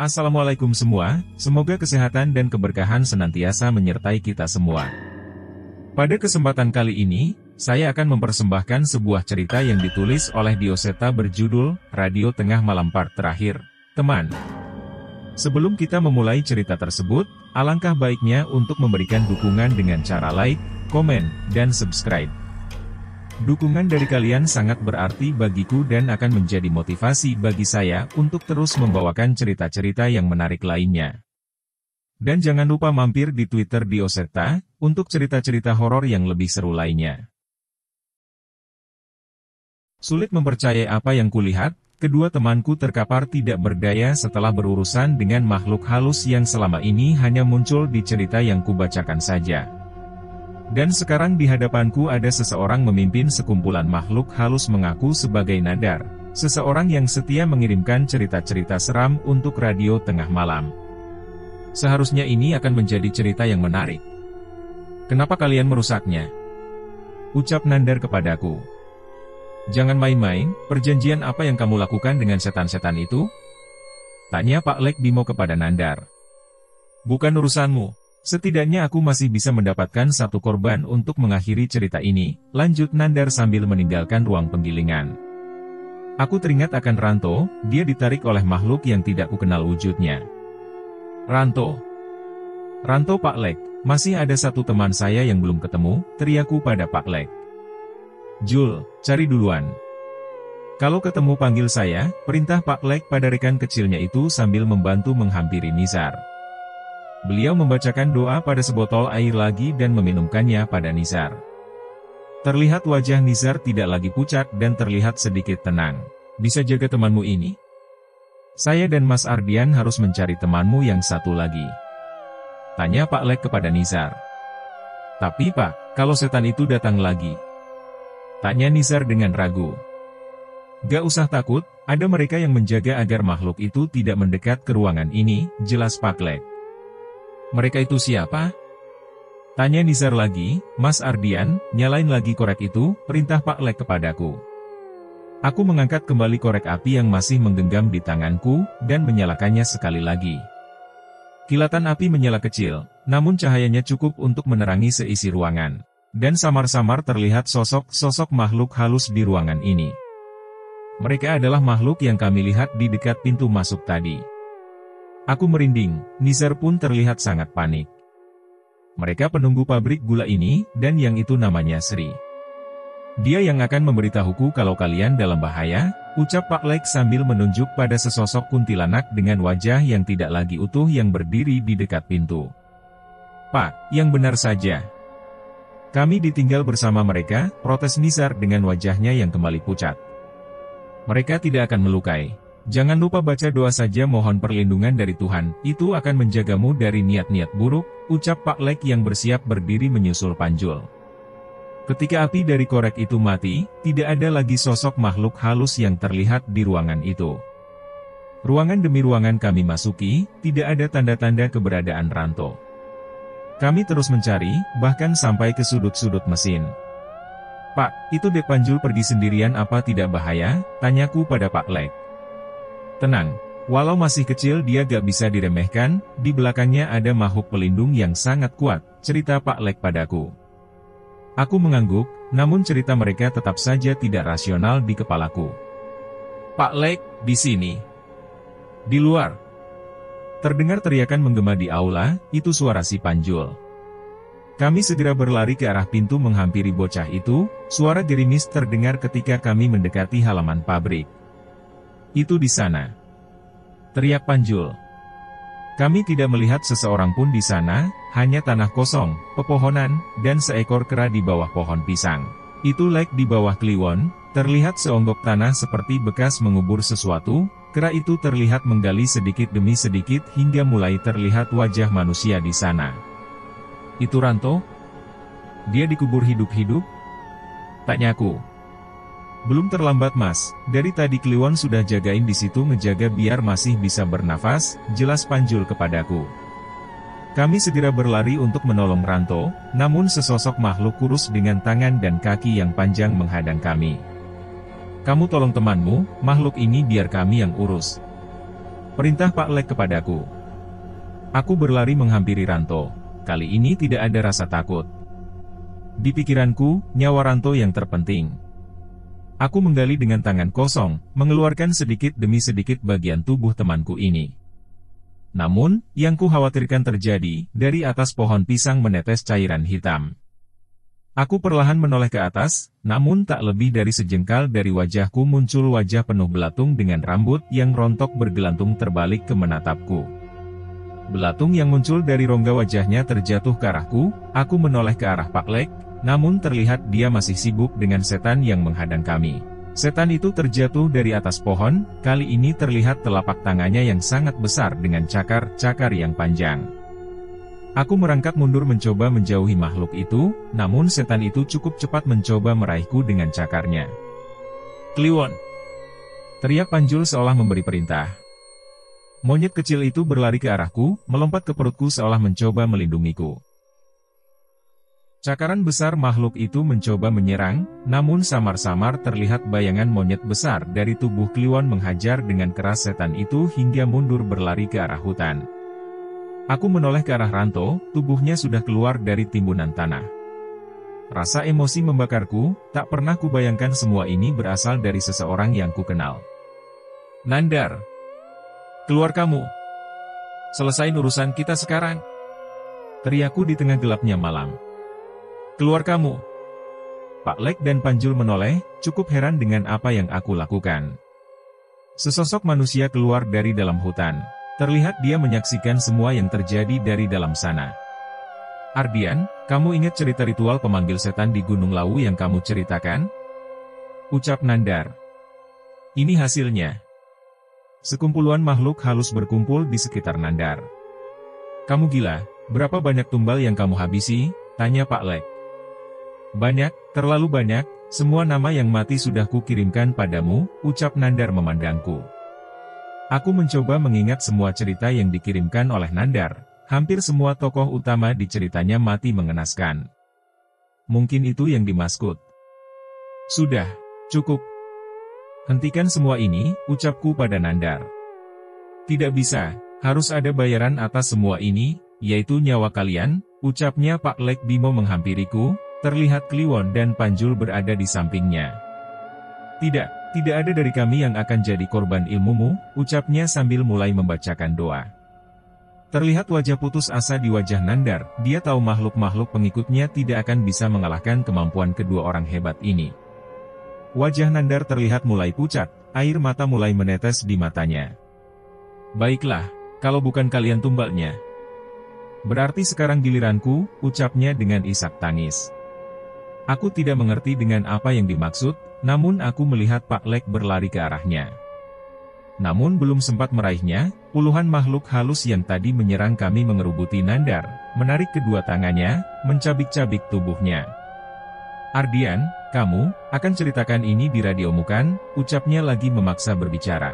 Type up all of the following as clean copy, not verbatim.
Assalamualaikum semua, semoga kesehatan dan keberkahan senantiasa menyertai kita semua. Pada kesempatan kali ini, saya akan mempersembahkan sebuah cerita yang ditulis oleh Dioseta berjudul, Radio Tengah Malam Part Terakhir, Teman. Sebelum kita memulai cerita tersebut, alangkah baiknya untuk memberikan dukungan dengan cara like, komen, dan subscribe. Dukungan dari kalian sangat berarti bagiku dan akan menjadi motivasi bagi saya untuk terus membawakan cerita-cerita yang menarik lainnya. Dan jangan lupa mampir di Twitter Dioseta, untuk cerita-cerita horor yang lebih seru lainnya. Sulit mempercayai apa yang kulihat, kedua temanku terkapar tidak berdaya setelah berurusan dengan makhluk halus yang selama ini hanya muncul di cerita yang kubacakan saja. Dan sekarang di hadapanku ada seseorang memimpin sekumpulan makhluk halus mengaku sebagai Nadar, seseorang yang setia mengirimkan cerita-cerita seram untuk Radio Tengah Malam. Seharusnya ini akan menjadi cerita yang menarik. Kenapa kalian merusaknya? Ucap Nandar kepadaku. Jangan main-main, perjanjian apa yang kamu lakukan dengan setan-setan itu? Tanya Pak Lek Bimo kepada Nandar. Bukan urusanmu. Setidaknya aku masih bisa mendapatkan satu korban untuk mengakhiri cerita ini, lanjut Nandar sambil meninggalkan ruang penggilingan. Aku teringat akan Ranto, dia ditarik oleh makhluk yang tidak kukenal wujudnya. Ranto, Pak Lek, masih ada satu teman saya yang belum ketemu, teriakku pada Pak Lek. Jul, cari duluan. Kalau ketemu panggil saya, perintah Pak Lek pada rekan kecilnya itu sambil membantu menghampiri Nizar. Beliau membacakan doa pada sebotol air lagi dan meminumkannya pada Nizar. Terlihat wajah Nizar tidak lagi pucat dan terlihat sedikit tenang. Bisa jaga temanmu ini? Saya dan Mas Ardian harus mencari temanmu yang satu lagi. Tanya Pak Lek kepada Nizar. Tapi Pak, kalau setan itu datang lagi? Tanya Nizar dengan ragu. Gak usah takut, ada mereka yang menjaga agar makhluk itu tidak mendekat ke ruangan ini, jelas Pak Lek. Mereka itu siapa? Tanya Nizar lagi. Mas Ardian, nyalain lagi korek itu, perintah Pak Lek kepadaku. Aku mengangkat kembali korek api yang masih menggenggam di tanganku, dan menyalakannya sekali lagi. Kilatan api menyala kecil, namun cahayanya cukup untuk menerangi seisi ruangan. Dan samar-samar terlihat sosok-sosok makhluk halus di ruangan ini. Mereka adalah makhluk yang kami lihat di dekat pintu masuk tadi. Aku merinding, Nizar pun terlihat sangat panik. Mereka penunggu pabrik gula ini, dan yang itu namanya Sri. Dia yang akan memberitahuku kalau kalian dalam bahaya, ucap Pak Lek sambil menunjuk pada sesosok kuntilanak dengan wajah yang tidak lagi utuh yang berdiri di dekat pintu. Pak, yang benar saja. Kami ditinggal bersama mereka, protes Nizar dengan wajahnya yang kembali pucat. Mereka tidak akan melukai. Jangan lupa baca doa saja mohon perlindungan dari Tuhan, itu akan menjagamu dari niat-niat buruk, ucap Pak Lek yang bersiap berdiri menyusul Panjul. Ketika api dari korek itu mati, tidak ada lagi sosok makhluk halus yang terlihat di ruangan itu. Ruangan demi ruangan kami masuki, tidak ada tanda-tanda keberadaan Ranto. Kami terus mencari, bahkan sampai ke sudut-sudut mesin. Pak, itu Dek Panjul pergi sendirian apa tidak bahaya? Tanyaku pada Pak Lek. Tenang, walau masih kecil dia gak bisa diremehkan, di belakangnya ada makhluk pelindung yang sangat kuat, cerita Pak Lek padaku. Aku mengangguk, namun cerita mereka tetap saja tidak rasional di kepalaku. Pak Lek, di sini. Di luar. Terdengar teriakan menggema di aula, itu suara si Panjul. Kami segera berlari ke arah pintu menghampiri bocah itu, suara gerimis terdengar ketika kami mendekati halaman pabrik. Itu di sana. Teriak Panjul. Kami tidak melihat seseorang pun di sana, hanya tanah kosong, pepohonan, dan seekor kera di bawah pohon pisang. Itu Lek di bawah kliwon, terlihat seonggok tanah seperti bekas mengubur sesuatu, kera itu terlihat menggali sedikit demi sedikit hingga mulai terlihat wajah manusia di sana. Itu Ranto? Dia dikubur hidup-hidup? Tanyaku. Belum terlambat Mas, dari tadi Kliwon sudah jagain di situ ngejaga biar masih bisa bernafas, jelas Panjul kepadaku. Kami segera berlari untuk menolong Ranto, namun sesosok makhluk kurus dengan tangan dan kaki yang panjang menghadang kami. Kamu tolong temanmu, makhluk ini biar kami yang urus. Perintah Pak Lek kepadaku. Aku berlari menghampiri Ranto. Kali ini tidak ada rasa takut. Di pikiranku, nyawa Ranto yang terpenting. Aku menggali dengan tangan kosong, mengeluarkan sedikit demi sedikit bagian tubuh temanku ini. Namun, yang ku khawatirkan terjadi, dari atas pohon pisang menetes cairan hitam. Aku perlahan menoleh ke atas, namun tak lebih dari sejengkal dari wajahku muncul wajah penuh belatung dengan rambut yang rontok bergelantung terbalik ke menatapku. Belatung yang muncul dari rongga wajahnya terjatuh ke arahku, aku menoleh ke arah Pak Lek, namun terlihat dia masih sibuk dengan setan yang menghadang kami. Setan itu terjatuh dari atas pohon, kali ini terlihat telapak tangannya yang sangat besar dengan cakar-cakar yang panjang. Aku merangkak mundur mencoba menjauhi makhluk itu, namun setan itu cukup cepat mencoba meraihku dengan cakarnya. "Kliwon!" teriak Panjul seolah memberi perintah. Monyet kecil itu berlari ke arahku, melompat ke perutku seolah mencoba melindungiku. Cakaran besar makhluk itu mencoba menyerang, namun samar-samar terlihat bayangan monyet besar dari tubuh Kliwon menghajar dengan keras setan itu hingga mundur berlari ke arah hutan. Aku menoleh ke arah Ranto, tubuhnya sudah keluar dari timbunan tanah. Rasa emosi membakarku, tak pernah kubayangkan semua ini berasal dari seseorang yang kukenal. "Nandar! Keluar kamu! Selesain urusan kita sekarang!" teriakku di tengah gelapnya malam. "Keluar kamu!" Pak Lek dan Panjul menoleh, cukup heran dengan apa yang aku lakukan. Sesosok manusia keluar dari dalam hutan. Terlihat dia menyaksikan semua yang terjadi dari dalam sana. "Ardian, kamu ingat cerita ritual pemanggil setan di Gunung Lawu yang kamu ceritakan?" ucap Nandar. "Ini hasilnya." Sekumpulan makhluk halus berkumpul di sekitar Nandar. "Kamu gila, berapa banyak tumbal yang kamu habisi?" tanya Pak Lek. "Banyak, terlalu banyak, semua nama yang mati sudah kukirimkan padamu," ucap Nandar memandangku. Aku mencoba mengingat semua cerita yang dikirimkan oleh Nandar, hampir semua tokoh utama di ceritanya mati mengenaskan. Mungkin itu yang dimaksud. "Sudah, cukup. Hentikan semua ini," ucapku pada Nandar. "Tidak bisa, harus ada bayaran atas semua ini, yaitu nyawa kalian," ucapnya Pak Lek Bimo menghampiriku, terlihat Kliwon dan Panjul berada di sampingnya. Tidak ada dari kami yang akan jadi korban ilmumu," ucapnya sambil mulai membacakan doa. Terlihat wajah putus asa di wajah Nandar, dia tahu makhluk-makhluk pengikutnya tidak akan bisa mengalahkan kemampuan kedua orang hebat ini. Wajah Nandar terlihat mulai pucat, air mata mulai menetes di matanya. "Baiklah, kalau bukan kalian tumbalnya. Berarti sekarang giliranku," ucapnya dengan isak tangis. Aku tidak mengerti dengan apa yang dimaksud, namun aku melihat Pak Lek berlari ke arahnya. Namun belum sempat meraihnya, puluhan makhluk halus yang tadi menyerang kami mengerubuti Nandar, menarik kedua tangannya, mencabik-cabik tubuhnya. "Ardian, kamu akan ceritakan ini di radiomu kan?" ucapnya lagi memaksa berbicara.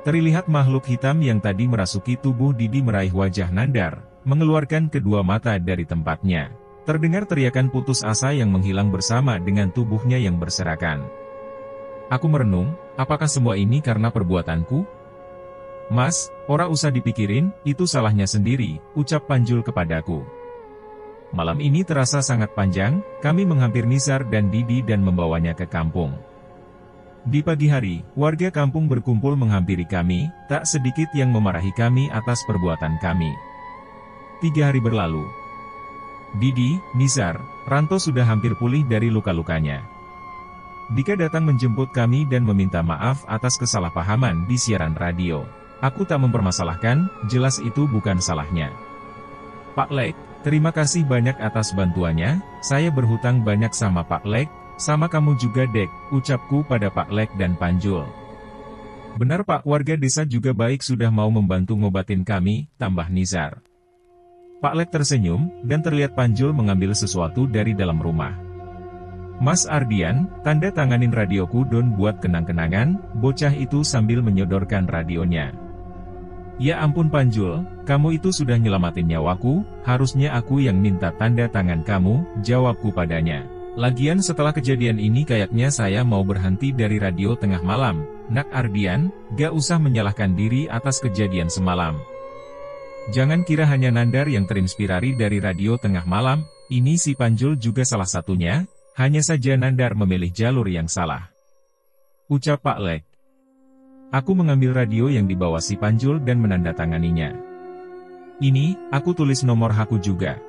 Terlihat makhluk hitam yang tadi merasuki tubuh Didi meraih wajah Nandar, mengeluarkan kedua mata dari tempatnya. Terdengar teriakan putus asa yang menghilang bersama dengan tubuhnya yang berserakan. Aku merenung, apakah semua ini karena perbuatanku? "Mas, ora usah dipikirin, itu salahnya sendiri," ucap Panjul kepadaku. Malam ini terasa sangat panjang, kami menghampir Nizar dan Didi dan membawanya ke kampung. Di pagi hari, warga kampung berkumpul menghampiri kami, tak sedikit yang memarahi kami atas perbuatan kami. 3 hari berlalu. Didi, Nizar, Ranto sudah hampir pulih dari luka-lukanya. Dika datang menjemput kami dan meminta maaf atas kesalahpahaman di siaran radio. Aku tak mempermasalahkan, jelas itu bukan salahnya. "Pak Lek, terima kasih banyak atas bantuannya, saya berhutang banyak sama Pak Lek, sama kamu juga Dek," ucapku pada Pak Lek dan Panjul. "Benar Pak, warga desa juga baik sudah mau membantu ngobatin kami," tambah Nizar. Pak Lek tersenyum, dan terlihat Panjul mengambil sesuatu dari dalam rumah. "Mas Ardian, tanda tanganin radioku don buat kenang-kenangan," bocah itu sambil menyodorkan radionya. "Ya ampun Panjul, kamu itu sudah nyelamatin nyawaku, harusnya aku yang minta tanda tangan kamu," jawabku padanya. "Lagian setelah kejadian ini kayaknya saya mau berhenti dari radio tengah malam," Nak Ardian, gak usah menyalahkan diri atas kejadian semalam. Jangan kira hanya Nandar yang terinspirasi dari radio tengah malam, ini si Panjul juga salah satunya, hanya saja Nandar memilih jalur yang salah. Ucap Pak Lek. Aku mengambil radio yang dibawa si Panjul dan menandatanganinya. Ini, aku tulis nomor aku juga.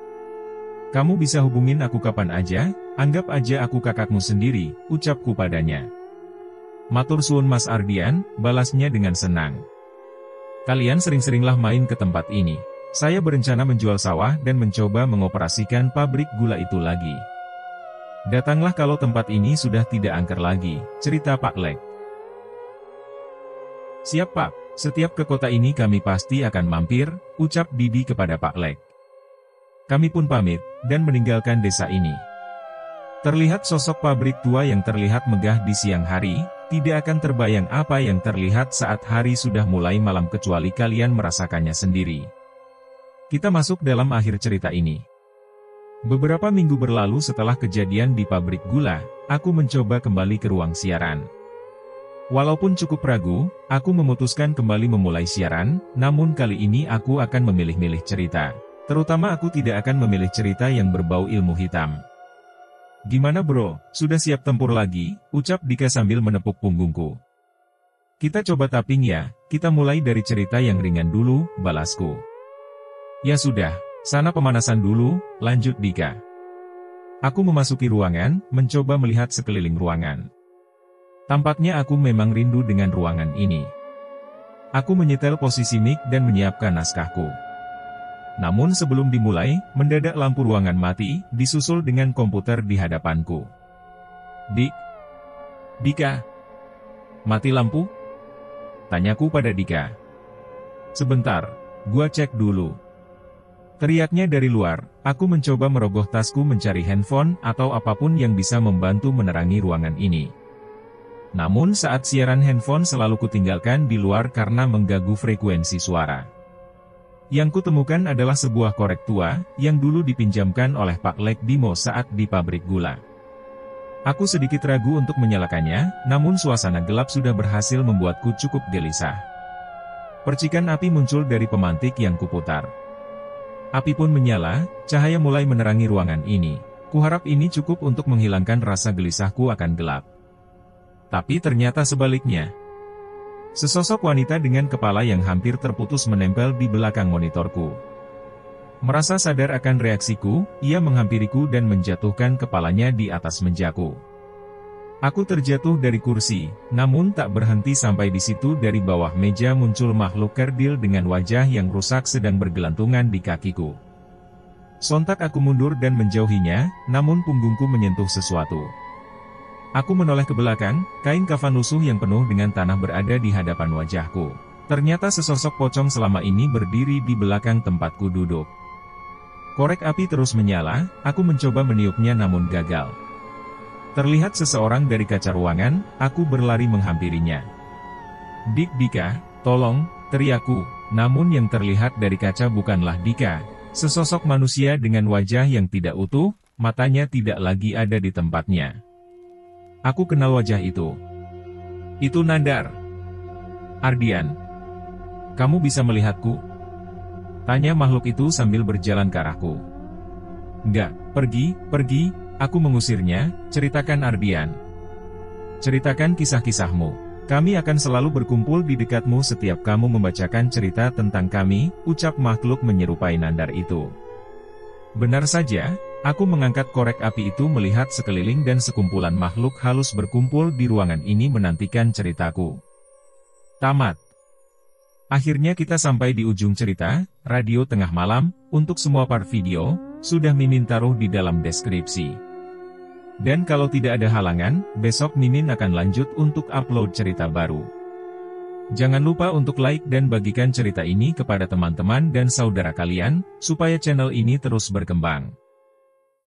Kamu bisa hubungin aku kapan aja, anggap aja aku kakakmu sendiri, ucapku padanya. Matur suwun Mas Ardian, balasnya dengan senang. Kalian sering-seringlah main ke tempat ini. Saya berencana menjual sawah dan mencoba mengoperasikan pabrik gula itu lagi. Datanglah kalau tempat ini sudah tidak angker lagi, cerita Pak Lek. Siap Pak, setiap ke kota ini kami pasti akan mampir, ucap Didi kepada Pak Lek. Kami pun pamit, dan meninggalkan desa ini. Terlihat sosok pabrik tua yang terlihat megah di siang hari, tidak akan terbayang apa yang terlihat saat hari sudah mulai malam kecuali kalian merasakannya sendiri. Kita masuk dalam akhir cerita ini. Beberapa minggu berlalu setelah kejadian di pabrik gula, aku mencoba kembali ke ruang siaran. Walaupun cukup ragu, aku memutuskan kembali memulai siaran, namun kali ini aku akan memilih-milih cerita. Terutama aku tidak akan memilih cerita yang berbau ilmu hitam. Gimana bro, sudah siap tempur lagi? Ucap Dika sambil menepuk punggungku. Kita coba tapping ya, kita mulai dari cerita yang ringan dulu, balasku. Ya sudah, sana pemanasan dulu, lanjut Dika. Aku memasuki ruangan, mencoba melihat sekeliling ruangan. Tampaknya aku memang rindu dengan ruangan ini. Aku menyetel posisi mic dan menyiapkan naskahku. Namun sebelum dimulai, mendadak lampu ruangan mati, disusul dengan komputer di hadapanku. Dika, mati lampu? Tanyaku pada Dika. Sebentar, gua cek dulu. Teriaknya dari luar, aku mencoba merogoh tasku mencari handphone atau apapun yang bisa membantu menerangi ruangan ini. Namun saat siaran handphone selalu kutinggalkan di luar karena mengganggu frekuensi suara. Yang kutemukan adalah sebuah korek tua, yang dulu dipinjamkan oleh Pak Lek Bimo saat di pabrik gula. Aku sedikit ragu untuk menyalakannya, namun suasana gelap sudah berhasil membuatku cukup gelisah. Percikan api muncul dari pemantik yang kuputar. Api pun menyala, cahaya mulai menerangi ruangan ini. Kuharap ini cukup untuk menghilangkan rasa gelisahku akan gelap. Tapi ternyata sebaliknya. Sesosok wanita dengan kepala yang hampir terputus menempel di belakang monitorku. Merasa sadar akan reaksiku, ia menghampiriku dan menjatuhkan kepalanya di atas mejaku. Aku terjatuh dari kursi, namun tak berhenti sampai di situ. Dari bawah meja muncul makhluk kerdil dengan wajah yang rusak sedang bergelantungan di kakiku. Sontak aku mundur dan menjauhinya, namun punggungku menyentuh sesuatu. Aku menoleh ke belakang, kain kafan lusuh yang penuh dengan tanah berada di hadapan wajahku. Ternyata sesosok pocong selama ini berdiri di belakang tempatku duduk. Korek api terus menyala, aku mencoba meniupnya namun gagal. Terlihat seseorang dari kaca ruangan, aku berlari menghampirinya. Dika, tolong, teriakku, namun yang terlihat dari kaca bukanlah Dika. Sesosok manusia dengan wajah yang tidak utuh, matanya tidak lagi ada di tempatnya. Aku kenal wajah itu. Itu Nandar. Ardian. Kamu bisa melihatku? Tanya makhluk itu sambil berjalan ke arahku. Enggak, pergi, aku mengusirnya, ceritakan Ardian. Ceritakan kisah-kisahmu. Kami akan selalu berkumpul di dekatmu setiap kamu membacakan cerita tentang kami, ucap makhluk menyerupai Nandar itu. Benar saja, aku mengangkat korek api itu melihat sekeliling dan sekumpulan makhluk halus berkumpul di ruangan ini menantikan ceritaku. Tamat. Akhirnya kita sampai di ujung cerita, Radio Tengah Malam. Untuk semua part video, sudah Mimin taruh di dalam deskripsi. Dan kalau tidak ada halangan, besok Mimin akan lanjut untuk upload cerita baru. Jangan lupa untuk like dan bagikan cerita ini kepada teman-teman dan saudara kalian, supaya channel ini terus berkembang.